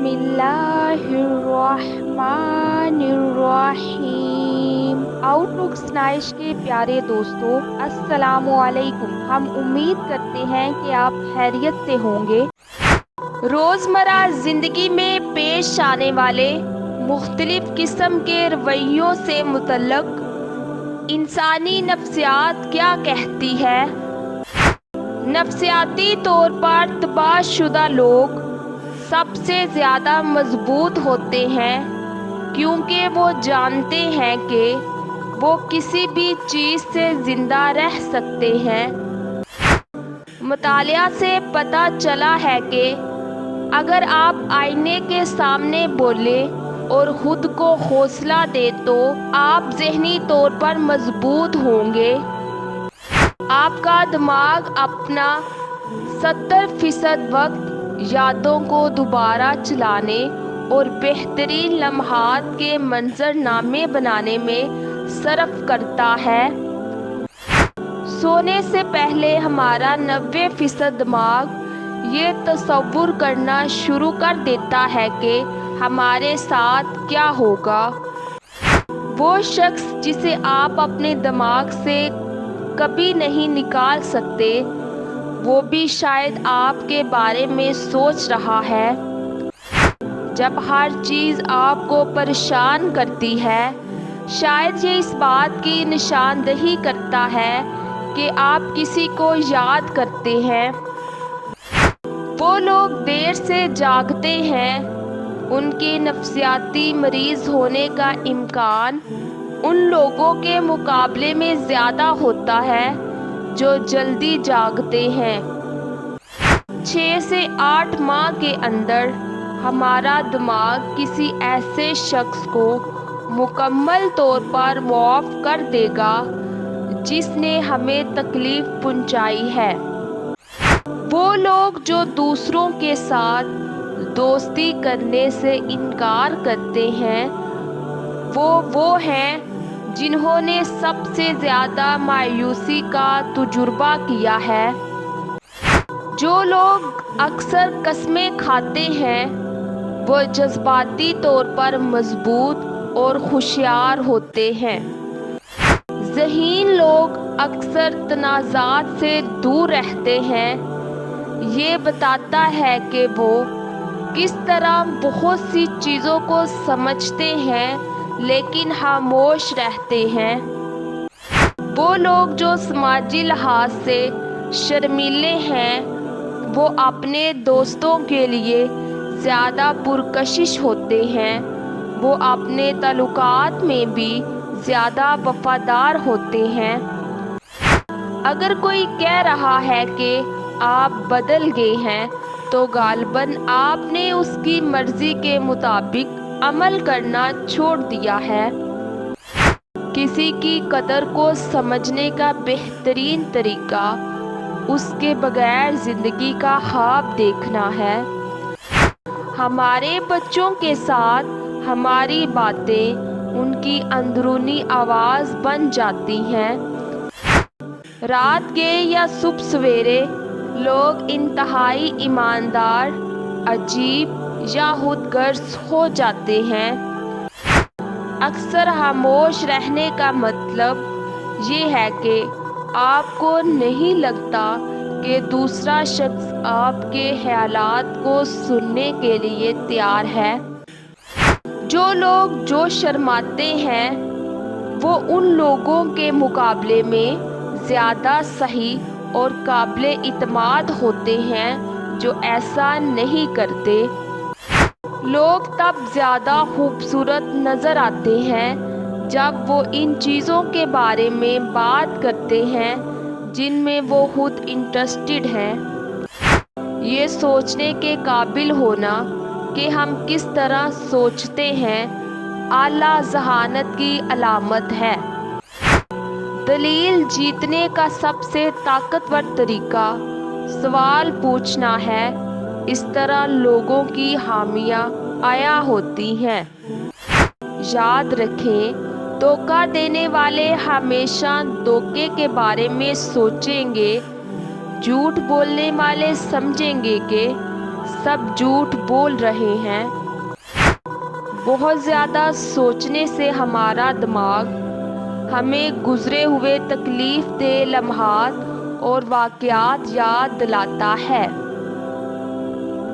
بسم اللہ الرحمن الرحیم۔ آؤٹ لک سنائش کے پیارے دوستو، السلام علیکم۔ ہم امید کرتے ہیں کہ آپ خیریت سے ہوں گے۔ روزمرہ زندگی میں پیش آنے والے مختلف قسم کے رویوں سے متعلق انسانی نفسیات کیا کہتی ہے؟ نفسیاتی طور پر تباہ شدہ لوگ سب سے زیادہ مضبوط ہوتے ہیں کیونکہ وہ جانتے ہیں کہ وہ کسی بھی چیز سے زندہ رہ سکتے ہیں۔ مطالعہ سے پتہ چلا ہے کہ اگر آپ آئینے کے سامنے بولیں اور خود کو حوصلہ دیں تو آپ ذہنی طور پر مضبوط ہوں گے۔ آپ کا دماغ اپنا 70% وقت یادوں کو دوبارہ چلانے اور بہترین لمحات کے منظرنامے بنانے میں صرف کرتا ہے۔ سونے سے پہلے ہمارا 90% دماغ یہ تصور کرنا شروع کر دیتا ہے کہ ہمارے ساتھ کیا ہوگا۔ وہ شخص جسے آپ اپنے دماغ سے کبھی نہیں نکال سکتے، وہ بھی شاید آپ کے بارے میں سوچ رہا ہے۔ جب ہر چیز آپ کو پریشان کرتی ہے، شاید یہ اس بات کی نشاندہی کرتا ہے کہ آپ کسی کو یاد کرتے ہیں۔ وہ لوگ دیر سے جاگتے ہیں، ان کے نفسیاتی مریض ہونے کا امکان ان لوگوں کے مقابلے میں زیادہ ہوتا ہے جو جلدی جاگتے ہیں۔ 6 سے 8 ماہ کے اندر ہمارا دماغ کسی ایسے شخص کو مکمل طور پر معاف کر دے گا جس نے ہمیں تکلیف پہنچائی ہے۔ وہ لوگ جو دوسروں کے ساتھ دوستی کرنے سے انکار کرتے ہیں، وہ ہیں جنہوں نے سب سے زیادہ مایوسی کا تجربہ کیا ہے۔ جو لوگ اکثر قسمیں کھاتے ہیں، وہ جذباتی طور پر مضبوط اور ہوشیار ہوتے ہیں۔ ذہین لوگ اکثر تنازعات سے دور رہتے ہیں۔ یہ بتاتا ہے کہ وہ کس طرح بہت سی چیزوں کو سمجھتے ہیں لیکن خاموش رہتے ہیں۔ وہ لوگ جو سماجی لحاظ سے شرمیلے ہیں، وہ اپنے دوستوں کے لیے زیادہ پرکشش ہوتے ہیں۔ وہ اپنے تعلقات میں بھی زیادہ وفادار ہوتے ہیں۔ اگر کوئی کہہ رہا ہے کہ آپ بدل گئے ہیں تو غالباً آپ نے اس کی مرضی کے مطابق عمل کرنا چھوڑ دیا ہے۔ کسی کی قدر کو سمجھنے کا بہترین طریقہ اس کے بغیر زندگی کا خواب دیکھنا ہے۔ ہمارے بچوں کے ساتھ ہماری باتیں ان کی اندرونی آواز بن جاتی ہیں۔ رات کے یا صبح سویرے لوگ انتہائی ایماندار، عجیب یا خود غرض ہو جاتے ہیں۔ اکثر خاموش رہنے کا مطلب یہ ہے کہ آپ کو نہیں لگتا کہ دوسرا شخص آپ کے خیالات کو سننے کے لیے تیار ہے۔ جو شرماتے ہیں، وہ ان لوگوں کے مقابلے میں زیادہ صحیح اور قابل اعتماد ہوتے ہیں جو ایسا نہیں کرتے۔ لوگ تب زیادہ خوبصورت نظر آتے ہیں جب وہ ان چیزوں کے بارے میں بات کرتے ہیں جن میں وہ خود انٹرسٹڈ ہیں۔ یہ سوچنے کے قابل ہونا کہ ہم کس طرح سوچتے ہیں اعلیٰ ذہانت کی علامت ہے۔ دلیل جیتنے کا سب سے طاقتور طریقہ سوال پوچھنا ہے۔ اس طرح لوگوں کی خامیاں عیاں ہوتی ہیں۔ یاد رکھیں، دھوکہ دینے والے ہمیشہ دھوکے کے بارے میں سوچیں گے۔ جھوٹ بولنے والے سمجھیں گے کہ سب جھوٹ بول رہے ہیں۔ بہت زیادہ سوچنے سے ہمارا دماغ ہمیں گزرے ہوئے تکلیف دہ لمحات اور واقعات یاد دلاتا ہے۔